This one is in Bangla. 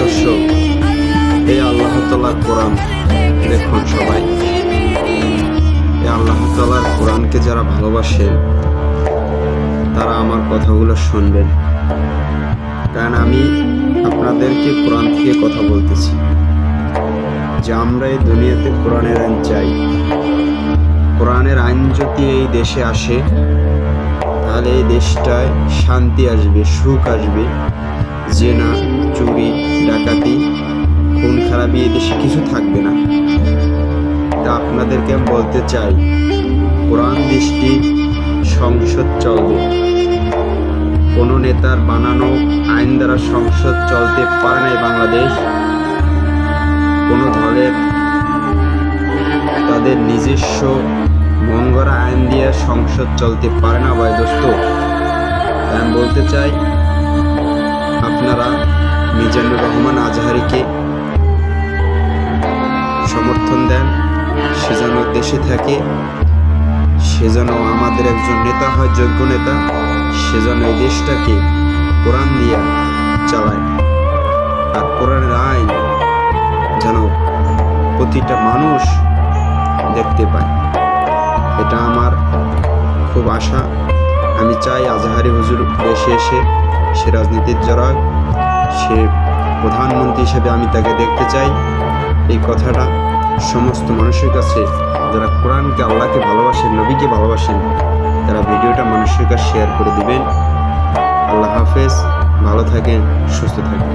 দর্শক, এই আল্লাহ তাআলার কোরআন দেখুন সবাই। এই আল্লাহ তাআলার কোরআনকে যারা ভালোবাসেন তারা আমার কথাগুলো শুনবেন, কারণ আমি আপনাদেরকে কোরআন থেকে কথা বলতেছি যে আমরা এই দুনিয়াতে কোরআনের আইন চাই। কোরআনের আইন যদি এই দেশে আসে তাহলে এই দেশটায় শান্তি আসবে, সুখ আসবে। জেনা, চুরি, ডাকাতি, খুন খারাপি এই দেশে কিছু থাকবে না। তা আপনাদেরকে আমি বলতে চাই, কোরআন দৃষ্টি সংসদ চলবে। কোনো নেতার বানানো আইন দ্বারা সংসদ চলতে পারে না বাংলাদেশ। কোনো দলের তাদের নিজস্ব মঙ্গরা আইন দিয়ে সংসদ চলতে পারে না ভাই দোস্ত। আমি বলতে চাই আপনারা মিজানুর রহমান আজহারীকে সমর্থন দেন। সে যেন দেশে থাকে, সে যেন আমাদের একজন নেতা হয়, যোগ্য নেতা। সে যেন এই দেশটাকে কোরআন দিয়ে চালায়, আর কোরআনের আইন যেন প্রতিটা মানুষ দেখতে পায়। এটা আমার খুব আশা। আমি চাই আজহারী হুজুর দেশে এসে সে রাজনীতির জড়াক, সে প্রধানমন্ত্রী হিসেবে আমি তাকে দেখতে চাই। এই কথাটা সমস্ত মানুষের কাছে, যারা কোরআনকে, আল্লাহকে ভালোবাসেন, নবীকে ভালোবাসেন, তারা ভিডিওটা মানুষের কাছে শেয়ার করে দিবেন। আল্লাহ হাফেজ, ভালো থাকেন, সুস্থ থাকেন।